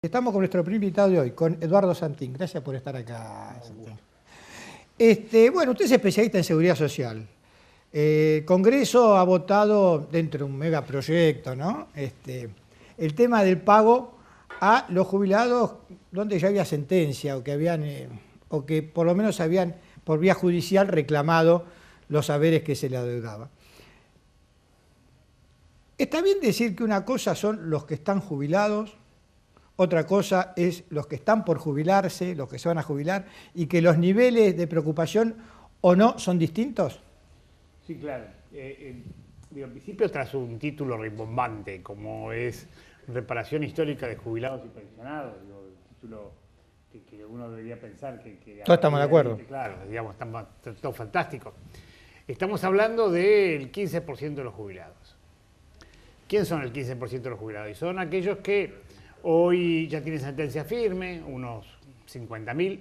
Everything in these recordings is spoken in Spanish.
Estamos con nuestro primer invitado de hoy, con Eduardo Santín. Gracias por estar acá, Santín. Bueno, usted es especialista en seguridad social. El Congreso ha votado, dentro de un megaproyecto, ¿no? El tema del pago a los jubilados donde ya había sentencia o que por lo menos habían, por vía judicial, reclamado los saberes que se le adeudaban. Está bien decir que una cosa son los que están jubilados, otra cosa es los que están por jubilarse, los que se van a jubilar, y que los niveles de preocupación o no son distintos. Sí, claro. En principio, tras un título rimbombante, como es Reparación Histórica de Jubilados y Pensionados, el título que uno debería pensar que todos estamos de acuerdo. Claro, digamos, todo fantástico. Estamos hablando del 15% de los jubilados. ¿Quién son el 15% de los jubilados? Y son aquellos que hoy ya tienen sentencia firme, unos 50.000,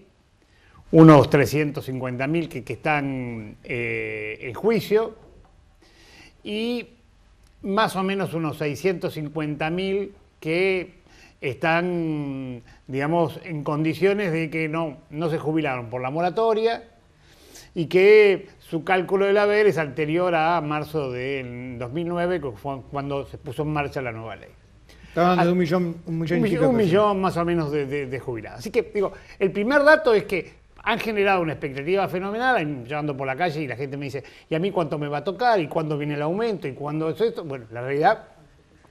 unos 350.000 que están en juicio y más o menos unos 650.000 que están, digamos, en condiciones de que no se jubilaron por la moratoria y que su cálculo del haber es anterior a marzo del 2009, que fue cuando se puso en marcha la nueva ley. Estamos hablando de un millón más o menos de jubilados. Así que, digo, el primer dato es que han generado una expectativa fenomenal, yo ando por la calle y la gente me dice, ¿y a mí cuánto me va a tocar? ¿Y cuándo viene el aumento? ¿Y cuándo es esto? Bueno, la realidad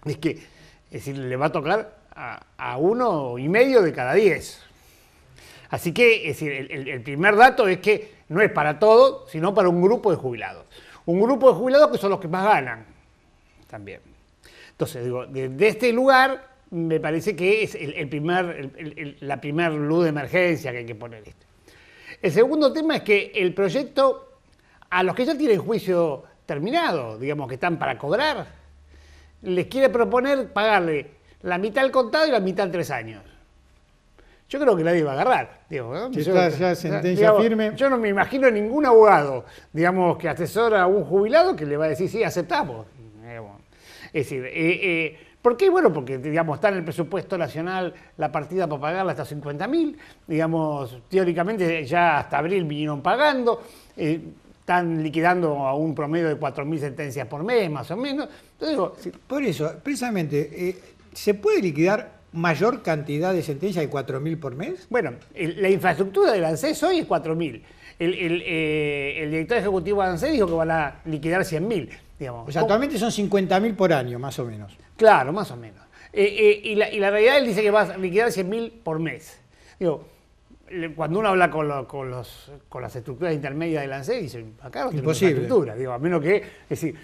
es que, es decir, le va a tocar a 1,5 de cada 10. Así que, es decir, el primer dato es que no es para todos, sino para un grupo de jubilados. Un grupo de jubilados que son los que más ganan también. Entonces, digo, desde este lugar me parece que es la primer luz de emergencia que hay que poner. El segundo tema es que el proyecto, a los que ya tienen juicio terminado, digamos que están para cobrar, les quiere proponer pagarle la mitad al contado y la mitad en 3 años. Yo creo que nadie va a agarrar. Digo, ¿no? Si está ya sentencia firme. Yo no me imagino ningún abogado, digamos, que asesora a un jubilado que le va a decir, sí, aceptamos. Es decir, ¿por qué? Bueno, porque, digamos, está en el presupuesto nacional la partida para pagarla hasta 50.000, digamos, teóricamente ya hasta abril vinieron pagando, están liquidando a un promedio de 4.000 sentencias por mes, más o menos. Entonces, digo, sí, por eso, precisamente, ¿se puede liquidar mayor cantidad de sentencias de 4.000 por mes? Bueno, la infraestructura del ANSES hoy es 4.000. El director ejecutivo de ANSES dijo que van a liquidar 100.000. Digamos. O sea, actualmente son 50.000 por año, más o menos. Claro, más o menos. Y la realidad, él dice que va a liquidar 100.000 por mes. Digo, cuando uno habla con las estructuras intermedias del ANSES, dicen, acá no tenemos estructura. Digo, a menos que, es decir,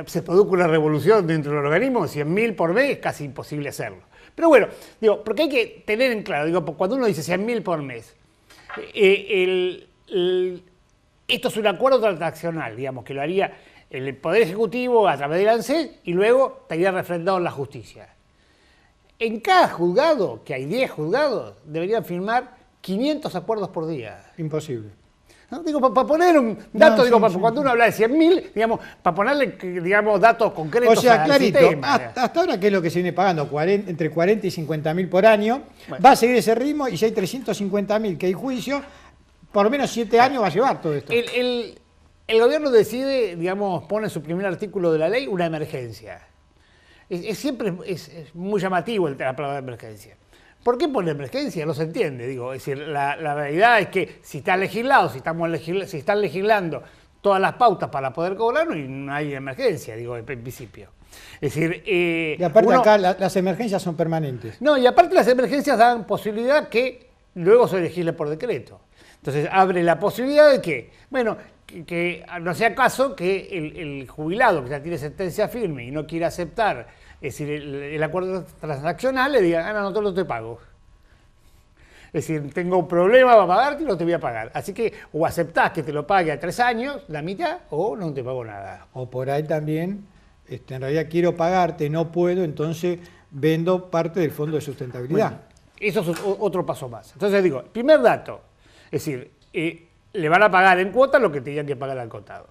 se produzca una revolución dentro del organismo, 100.000 por mes es casi imposible hacerlo. Pero bueno, digo, porque hay que tener en claro, digo, cuando uno dice 100.000 por mes, esto es un acuerdo transaccional, digamos, que lo haría el Poder Ejecutivo a través del ANSES y luego estaría refrendado en la justicia. En cada juzgado, que hay 10 juzgados, deberían firmar 500 acuerdos por día. Imposible. ¿No? Digo, para poner un dato, cuando uno habla de 100.000, digamos, para ponerle, digamos, datos concretos. O sea, clarito, hasta ahora, ¿qué es lo que se viene pagando? Entre 40 y 50.000 por año. Bueno. Va a seguir ese ritmo y si hay 350.000 que hay juicio, por lo menos 7 años va a llevar todo esto. El gobierno decide, digamos, pone en su primer artículo de la ley una emergencia. Siempre es muy llamativo la palabra emergencia. ¿Por qué pone emergencia? No se entiende. Digo, es decir, la realidad es que si está legislado, si están legislando todas las pautas para poder cobrar, no hay emergencia, digo, en principio. Es decir, y aparte acá las emergencias son permanentes. No, y aparte las emergencias dan posibilidad que luego se legisle por decreto. Entonces abre la posibilidad de que, bueno, que no sea caso que el jubilado que ya tiene sentencia firme y no quiere aceptar, es decir, el acuerdo transaccional, le diga, no te pago. Es decir, tengo un problema para pagarte y no te voy a pagar. Así que o aceptás que te lo pague a 3 años, la mitad, o no te pago nada. O por ahí también, en realidad quiero pagarte, no puedo, entonces vendo parte del fondo de sustentabilidad. Bueno, eso es otro paso más. Entonces digo, primer dato, es decir, le van a pagar en cuota lo que tenían que pagar al contado.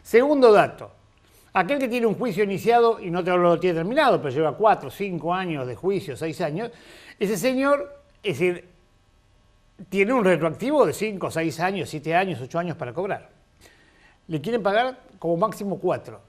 Segundo dato, aquel que tiene un juicio iniciado y no te lo tiene terminado, pero lleva 4, 5 años de juicio, 6 años, ese señor, es decir, tiene un retroactivo de 5, 6 años, 7 años, 8 años para cobrar. Le quieren pagar como máximo 4.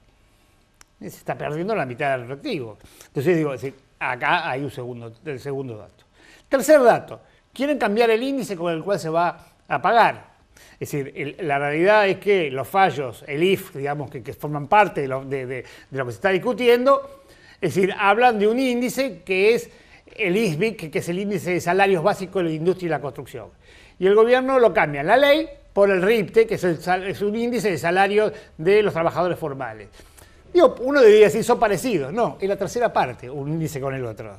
Se está perdiendo la mitad del retroactivo. Entonces digo, es decir, acá hay el segundo dato. Tercer dato, quieren cambiar el índice con el cual se va a pagar. Es decir, la realidad es que los fallos, el IF, digamos, que forman parte de lo que se está discutiendo, es decir, hablan de un índice que es el ISBIC, que es el índice de salarios básicos de la industria y la construcción. Y el gobierno lo cambia en la ley por el RIPTE, que es un índice de salarios de los trabajadores formales. Digo, uno debería decir, son parecidos. No, es la tercera parte, un índice con el otro.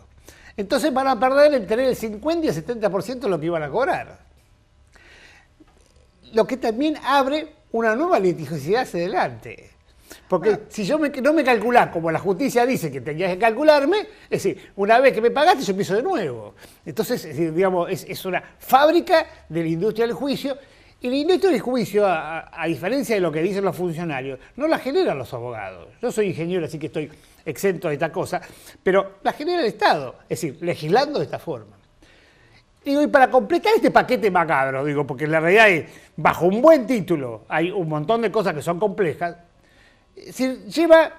Entonces van a perder el tener el 50 y el 70% de lo que iban a cobrar. Lo que también abre una nueva litigiosidad hacia adelante. Porque si yo no me calculás como la justicia dice que tenías que calcularme, es decir, una vez que me pagaste yo empiezo de nuevo. Entonces, es decir, digamos, es una fábrica de la industria del juicio. Y la industria del juicio, a diferencia de lo que dicen los funcionarios, no la generan los abogados. Yo soy ingeniero, así que estoy exento de esta cosa, pero la genera el Estado, es decir, legislando de esta forma. Digo, y para completar este paquete macabro, digo, porque la realidad es, bajo un buen título, hay un montón de cosas que son complejas, lleva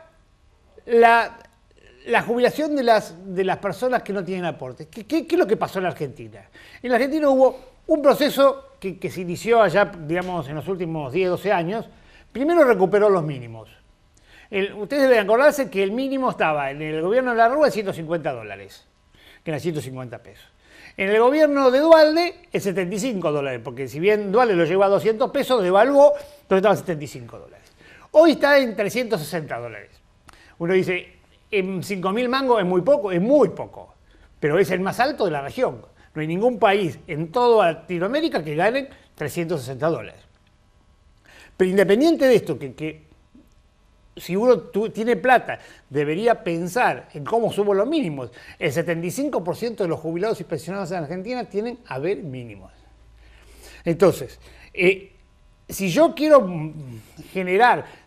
la jubilación de las personas que no tienen aportes. ¿Qué es lo que pasó en la Argentina? En la Argentina hubo un proceso que se inició allá, digamos, en los últimos 10, 12 años. Primero recuperó los mínimos. Ustedes deben acordarse que el mínimo estaba en el gobierno de la Rúa en $150, que eran 150 pesos. En el gobierno de Duhalde, en $75, porque si bien Duhalde lo llevó a 200 pesos, devaluó, pero estaba en $75. Hoy está en $360. Uno dice, en 5.000 mangos es muy poco, pero es el más alto de la región. No hay ningún país en toda Latinoamérica que gane $360. Pero independiente de esto, que si uno tiene plata, debería pensar en cómo subo los mínimos. El 75% de los jubilados y pensionados en Argentina tienen haber mínimos. Entonces, si yo quiero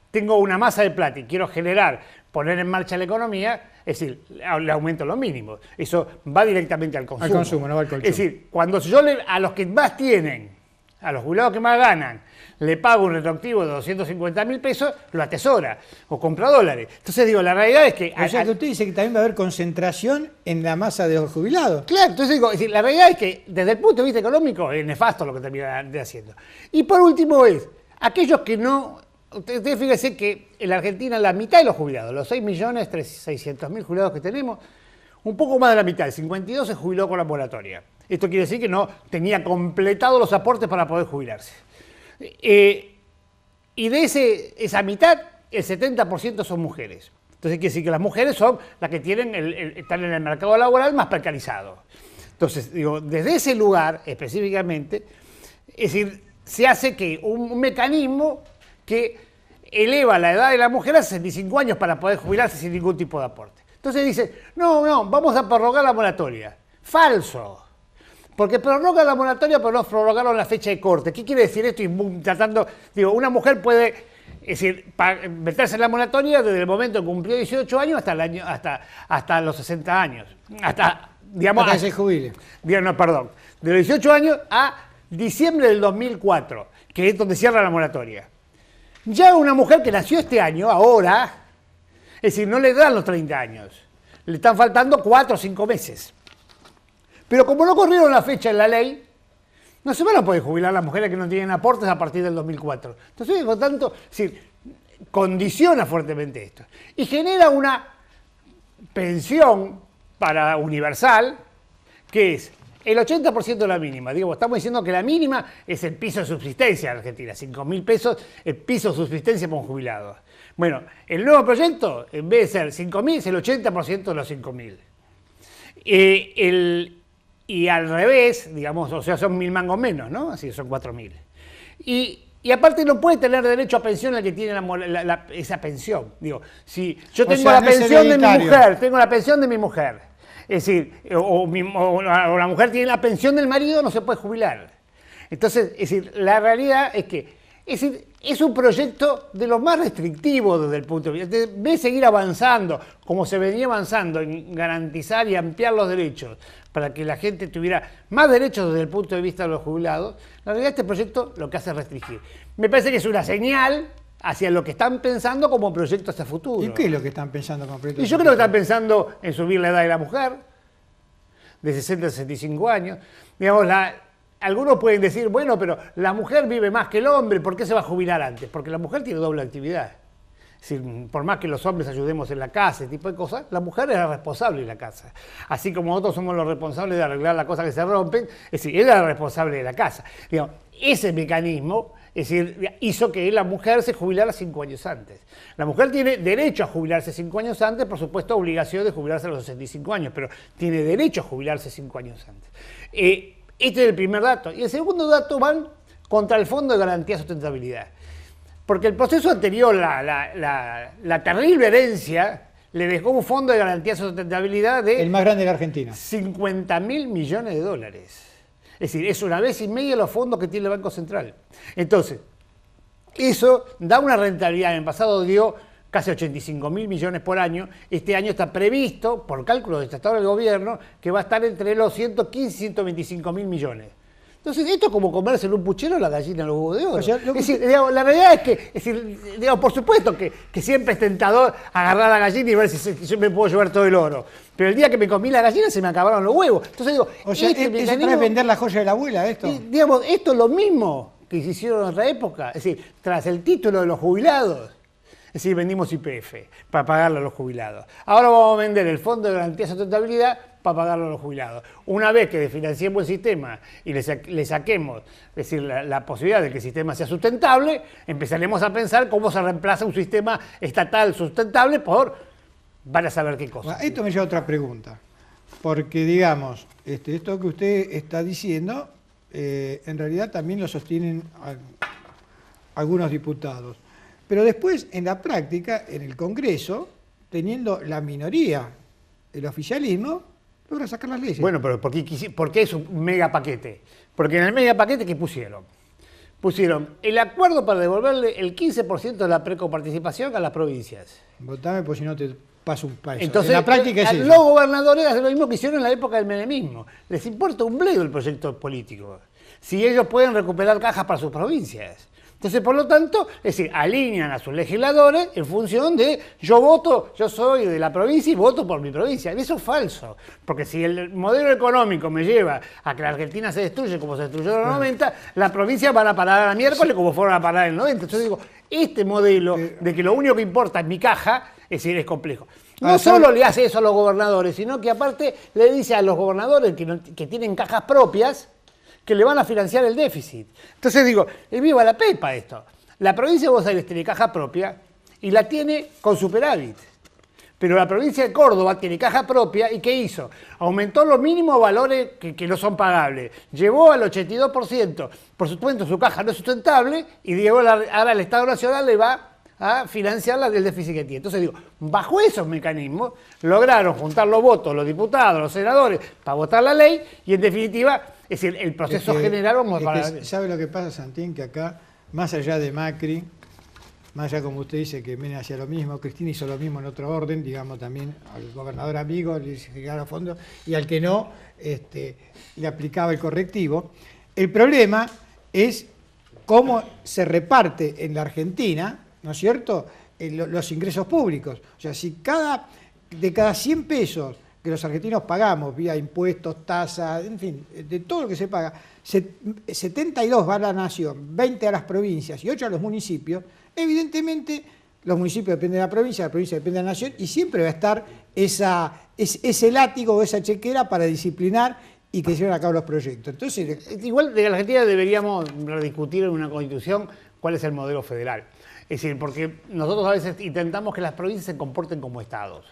tengo una masa de plata y quiero poner en marcha la economía, es decir, le aumento los mínimos. Eso va directamente al consumo. Al consumo, no va al colchón. Es decir, cuando yo a los que más tienen, a los jubilados que más ganan, le pago un retroactivo de 250.000 pesos, lo atesora o compra dólares. Entonces digo, la realidad es que... O sea que usted dice que también va a haber concentración en la masa de los jubilados. Claro, entonces digo, es decir, la realidad es que desde el punto de vista económico es nefasto lo que termina haciendo. Y por último aquellos que no... Ustedes fíjense que en la Argentina la mitad de los jubilados, los 6.600.000 jubilados que tenemos, un poco más de la mitad, el 52 se jubiló con la moratoria. Esto quiere decir que no tenía completados los aportes para poder jubilarse. Y de esa mitad, el 70% son mujeres. Entonces quiere decir que las mujeres son las que están en el mercado laboral más precarizado. Entonces, digo, desde ese lugar específicamente, es decir, se hace que un mecanismo que eleva la edad de la mujer a 65 años para poder jubilarse sin ningún tipo de aporte. Entonces dice, no, vamos a prorrogar la moratoria. Falso. Porque prorrogan la moratoria, pero no prorrogaron la fecha de corte. ¿Qué quiere decir esto? Una mujer puede, es decir, meterse en la moratoria desde el momento que cumplió 18 años hasta los 60 años. Hasta que se jubile. De los 18 años a diciembre del 2004, que es donde cierra la moratoria. Ya una mujer que nació este año, ahora, es decir, no le dan los 30 años. Le están faltando 4 o 5 meses. Pero como no corrieron la fecha en la ley, no se van a poder jubilar las mujeres que no tienen aportes a partir del 2004. Entonces, por tanto, es decir, condiciona fuertemente esto. Y genera una pensión universal, que es el 80% de la mínima. Digo, estamos diciendo que la mínima es el piso de subsistencia en Argentina, 5.000 pesos, el piso de subsistencia para un jubilado. Bueno, el nuevo proyecto, en vez de ser 5.000, es el 80% de los 5.000. Y al revés, digamos, o sea, son 1.000 mangos menos, ¿no? Así son 4.000. Y aparte no puede tener derecho a pensión el que tiene esa pensión. Digo, si yo tengo la pensión de mi mujer, tengo la pensión de mi mujer, es decir, o la mujer tiene la pensión del marido, no se puede jubilar. Entonces, es decir, la realidad es que Es decir, es un proyecto de lo más restrictivo desde el punto de vista. En vez de seguir avanzando, como se venía avanzando, en garantizar y ampliar los derechos para que la gente tuviera más derechos desde el punto de vista de los jubilados, en realidad este proyecto lo que hace es restringir. Me parece que es una señal hacia lo que están pensando como proyecto hacia futuro. ¿Y qué es lo que están pensando como proyecto? Y yo creo que están pensando en subir la edad de la mujer, de 60 a 65 años. Digamos, algunos pueden decir, bueno, pero la mujer vive más que el hombre, ¿por qué se va a jubilar antes? Porque la mujer tiene doble actividad. Es decir, por más que los hombres ayudemos en la casa, ese tipo de cosas, la mujer es la responsable de la casa. Así como nosotros somos los responsables de arreglar las cosas que se rompen, es decir, ella es la responsable de la casa. Digamos, ese mecanismo, es decir, hizo que la mujer se jubilara 5 años antes. La mujer tiene derecho a jubilarse 5 años antes, por supuesto, obligación de jubilarse a los 65 años, pero tiene derecho a jubilarse 5 años antes. Este es el primer dato. Y el segundo dato van contra el Fondo de Garantía de Sustentabilidad. Porque el proceso anterior, la terrible herencia, le dejó un Fondo de Garantía de Sustentabilidad de... El más grande de la Argentina. 50.000 millones de dólares. Es decir, es una vez y media los fondos que tiene el Banco Central. Entonces, eso da una rentabilidad. En el pasado dio casi 85.000 millones por año. Este año está previsto, por cálculos del Estado del Gobierno, que va a estar entre los 115 y 125.000 millones. Entonces, esto es como comerse en un puchero la gallina en los huevos de oro. O sea, es decir, digamos, la realidad es que, digamos, por supuesto que siempre es tentador agarrar la gallina y ver si yo me puedo llevar todo el oro. Pero el día que me comí la gallina se me acabaron los huevos. Entonces digo, o sea, ¿eso no es vender la joya de la abuela esto? Digamos, esto es lo mismo que se hicieron en otra época. Es decir, tras el título de los jubilados, es decir, vendimos YPF para pagarle a los jubilados. Ahora vamos a vender el Fondo de Garantía de Sustentabilidad para pagarlo a los jubilados. Una vez que desfinanciemos el sistema y le saquemos, es decir, la posibilidad de que el sistema sea sustentable, empezaremos a pensar cómo se reemplaza un sistema estatal sustentable por van a saber qué cosa. Bueno, esto me lleva a otra pregunta, porque digamos, esto que usted está diciendo, en realidad también lo sostienen algunos diputados. Pero después, en la práctica, en el Congreso, teniendo la minoría, el oficialismo, logra sacar las leyes. Bueno, pero ¿por qué es un mega paquete? Porque en el mega paquete, ¿qué pusieron? Pusieron el acuerdo para devolverle el 15% de la precoparticipación a las provincias. Votame, pues si no te paso un paso. Entonces, en la práctica es eso. Los gobernadores hacen lo mismo que hicieron en la época del menemismo. Les importa un bledo el proyecto político. Si ellos pueden recuperar cajas para sus provincias. Entonces, por lo tanto, es decir, alinean a sus legisladores en función de yo soy de la provincia y voto por mi provincia. Y eso es falso, porque si el modelo económico me lleva a que la Argentina se destruye como se destruyó en los 90, las provincias van a parar a la miércoles como fueron a parar en el 90. Entonces digo, este modelo de que lo único que importa es mi caja, es decir, es complejo. No solo le hace eso a los gobernadores, sino que aparte le dice a los gobernadores que tienen cajas propias, que le van a financiar el déficit. Entonces digo, viva la pepa esto. La provincia de Buenos Aires tiene caja propia y la tiene con superávit. Pero la provincia de Córdoba tiene caja propia y ¿qué hizo? Aumentó los mínimos valores que no son pagables. Llevó al 82%. Por supuesto, su caja no es sustentable y ahora el Estado Nacional le va a financiar el déficit que tiene. Entonces digo, bajo esos mecanismos lograron juntar los votos, los diputados, los senadores, para votar la ley y en definitiva, es decir, el proceso general vamos a... ¿Sabe lo que pasa, Santín? Que acá, más allá de Macri, más allá como usted dice que Menem hacía lo mismo, Cristina hizo lo mismo en otro orden, digamos también al gobernador amigo le llegaba a fondo y al que no le aplicaba el correctivo. El problema es cómo se reparte en la Argentina, ¿no es cierto?, los ingresos públicos. O sea, si de cada 100 pesos que los argentinos pagamos vía impuestos, tasas, en fin, de todo lo que se paga, 72 va a la nación, 20 a las provincias y 8 a los municipios, evidentemente los municipios dependen de la provincia depende de la nación y siempre va a estar ese látigo o esa chequera para disciplinar y que se lleven a cabo los proyectos. Entonces, igual de la Argentina deberíamos rediscutir en una constitución cuál es el modelo federal. Es decir, porque nosotros a veces intentamos que las provincias se comporten como estados.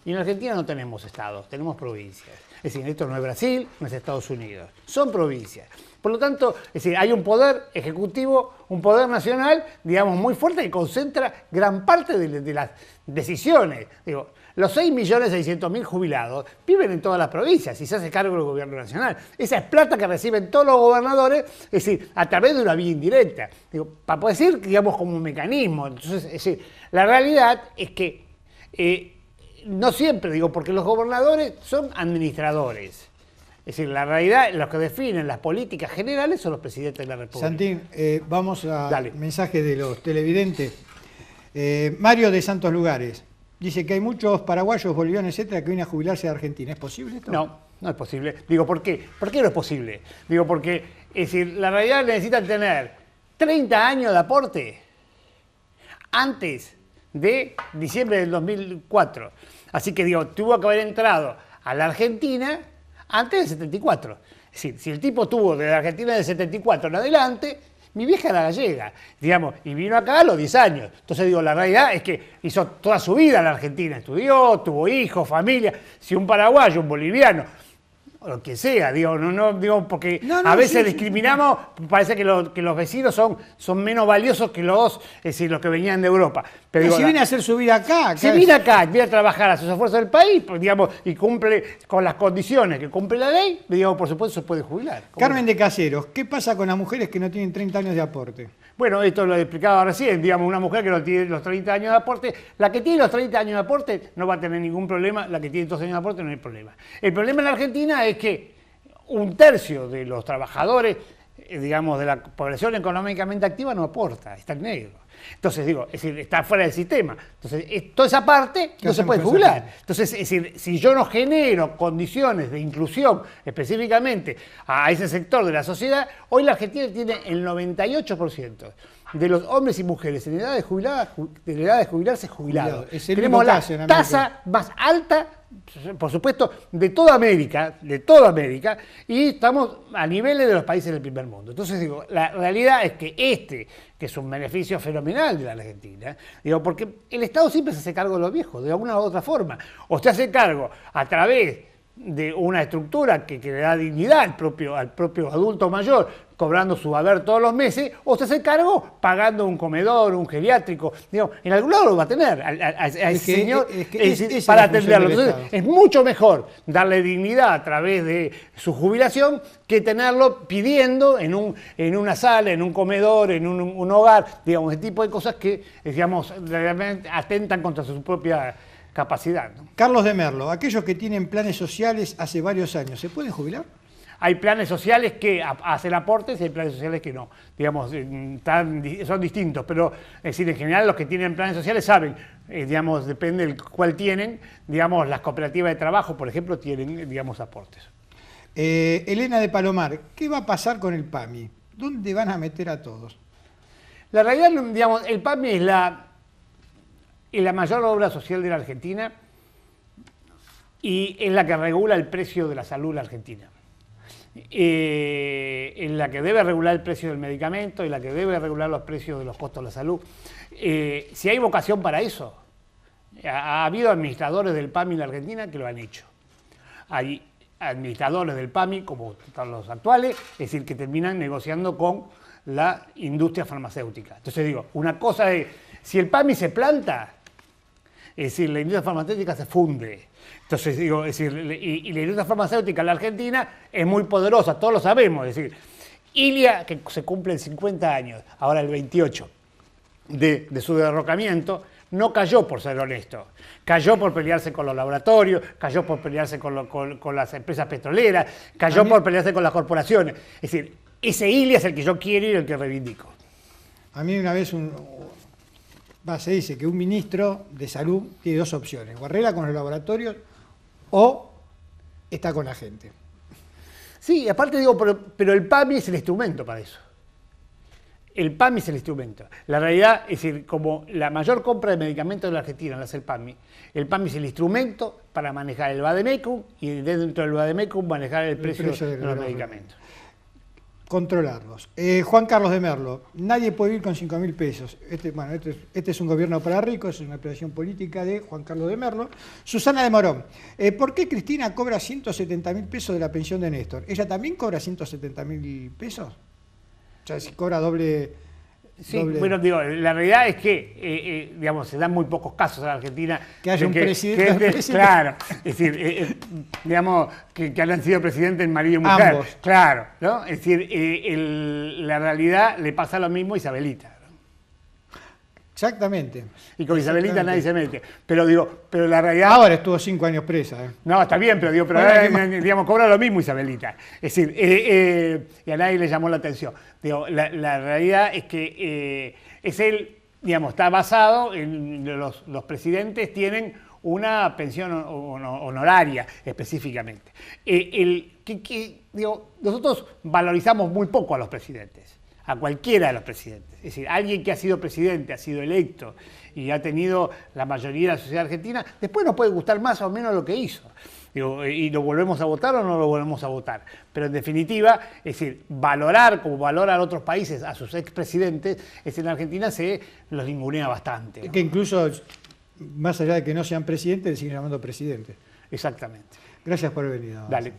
Y en Argentina no tenemos estados, tenemos provincias. Es decir, esto no es Brasil, no es Estados Unidos, son provincias. Por lo tanto, es decir, hay un poder ejecutivo, un poder nacional, digamos, muy fuerte que concentra gran parte de las decisiones. Digo, Los 6.600.000 jubilados viven en todas las provincias y se hace cargo del gobierno nacional. Esa es plata que reciben todos los gobernadores, es decir, a través de una vía indirecta. Digo, para poder decir, digamos, como un mecanismo. Entonces, es decir, la realidad es que no siempre, digo, porque los gobernadores son administradores. Es decir, la realidad, los que definen las políticas generales son los presidentes de la República. Santín, vamos al mensaje de los televidentes. Mario de Santos Lugares dice que hay muchos paraguayos, bolivianos, etcétera, que vienen a jubilarse de Argentina. ¿Es posible esto? No, no es posible. Digo, ¿por qué? ¿Por qué no es posible? Digo, porque, es decir, la realidad necesitan tener 30 años de aporte antes de diciembre del 2004. Así que, digo, tuvo que haber entrado a la Argentina antes del 74. Es decir, si el tipo tuvo de la Argentina del 74 en adelante, mi vieja era gallega, digamos, y vino acá a los 10 años. Entonces, digo, la realidad es que hizo toda su vida en la Argentina, estudió, tuvo hijos, familia. Si un paraguayo, un boliviano, o lo que sea, digo, no digo, porque a veces discriminamos, parece que los vecinos son menos valiosos que es decir, los que venían de Europa. Pero digo, si viene a hacer su vida acá. Si viene acá, viene a trabajar a sus esfuerzos del país, pues, digamos, y cumple con las condiciones que cumple la ley, digamos, por supuesto se puede jubilar. Carmen de Caseros, ¿qué pasa con las mujeres que no tienen 30 años de aporte? Bueno, esto lo he explicado recién, digamos, una mujer que no tiene los 30 años de aporte, la que tiene los 30 años de aporte no va a tener ningún problema, la que tiene 12 años de aporte no hay problema. El problema en la Argentina es que un tercio de los trabajadores, digamos, de la población económicamente activa no aporta, está en negro. Entonces, digo, es decir, está fuera del sistema. Entonces, toda esa parte no se puede jubilar. Entonces, es decir, si yo no genero condiciones de inclusión específicamente a ese sector de la sociedad, hoy la Argentina tiene el 98% de los hombres y mujeres en edad de jubilarse jubilados. Tenemos la tasa más alta, por supuesto, de toda América, y estamos a niveles de los países del primer mundo. Entonces, digo, la realidad es que que es un beneficio fenomenal de la Argentina, digo, porque el Estado siempre se hace cargo de los viejos, de alguna u otra forma. O se hace cargo a través de una estructura que le da dignidad al propio adulto mayor, cobrando su haber todos los meses, o se hace cargo pagando un comedor, un geriátrico. Digo, en algún lado lo va a tener a ese señor para atenderlo. Entonces, es mucho mejor darle dignidad a través de su jubilación que tenerlo pidiendo en una sala, en un comedor, en un hogar, digamos, ese tipo de cosas que, digamos, realmente atentan contra su propia capacidad, ¿no? Carlos de Merlo, aquellos que tienen planes sociales hace varios años, ¿se pueden jubilar? Hay planes sociales que hacen aportes y hay planes sociales que no. Digamos, son distintos, pero es decir, en general los que tienen planes sociales saben, digamos, depende del cuál tienen, digamos, las cooperativas de trabajo, por ejemplo, tienen, digamos, aportes. Elena de Palomar, ¿qué va a pasar con el PAMI? ¿Dónde van a meter a todos? La realidad, digamos, el PAMI es la mayor obra social de la Argentina y es la que regula el precio de la salud en la Argentina. En la que debe regular el precio del medicamento, en la que debe regular los precios de los costos de la salud. Si hay vocación para eso, ha habido administradores del PAMI en la Argentina que lo han hecho. Hay administradores del PAMI, como los actuales, es decir, que terminan negociando con la industria farmacéutica. Entonces digo, una cosa es, si el PAMI se planta, es decir, la industria farmacéutica se funde. Entonces, digo, es decir, y la industria farmacéutica en la Argentina es muy poderosa, todos lo sabemos. Es decir, Ilia, que se cumplen 50 años, ahora el 28, de su derrocamiento, no cayó por ser honesto. Cayó por pelearse con los laboratorios, cayó por pelearse con las empresas petroleras, cayó por pelearse con las corporaciones. Es decir, ese Ilia es el que yo quiero y el que reivindico. A mí una vez se dice que un ministro de salud tiene dos opciones, o arregla con los laboratorios o está con la gente. Sí, aparte digo, pero el PAMI es el instrumento para eso. El PAMI es el instrumento. La realidad es decir, como la mayor compra de medicamentos de la Argentina la hace el PAMI es el instrumento para manejar el Vademecum y dentro del Vademecum manejar el precio de los medicamentos. Controlarlos. Juan Carlos de Merlo, nadie puede vivir con 5.000 pesos. Este es un gobierno para ricos, es una expresión política de Juan Carlos de Merlo. Susana de Morón, ¿por qué Cristina cobra 170.000 pesos de la pensión de Néstor? ¿Ella también cobra 170.000 pesos? O sea, si cobra doble Sí, bueno, digo, la realidad es que, digamos, se dan muy pocos casos en Argentina. Que haya un presidente. Claro, es decir, digamos, que hayan sido presidentes en marido y mujer. Ambos. Claro, ¿no? Es decir, la realidad le pasa lo mismo a Isabelita. Exactamente. Y con Isabelita nadie se mete. Pero digo, pero la realidad... Ahora estuvo 5 años presa. No, está bien, pero digo, pero ahora, digamos, cobra lo mismo Isabelita. Es decir, y a nadie le llamó la atención. Digo, la realidad es que digamos, está basado en los presidentes tienen una pensión honoraria específicamente. Digo, nosotros valorizamos muy poco a los presidentes, a cualquiera de los presidentes. Es decir, alguien que ha sido presidente, ha sido electo y ha tenido la mayoría de la sociedad argentina, después nos puede gustar más o menos lo que hizo. Digo, y lo volvemos a votar o no lo volvemos a votar. Pero en definitiva, es decir, valorar como valoran otros países a sus expresidentes, en Argentina se los ningunea bastante, ¿no? Que incluso, más allá de que no sean presidentes, le siguen llamando presidente. Exactamente. Gracias por haber venido. Dale.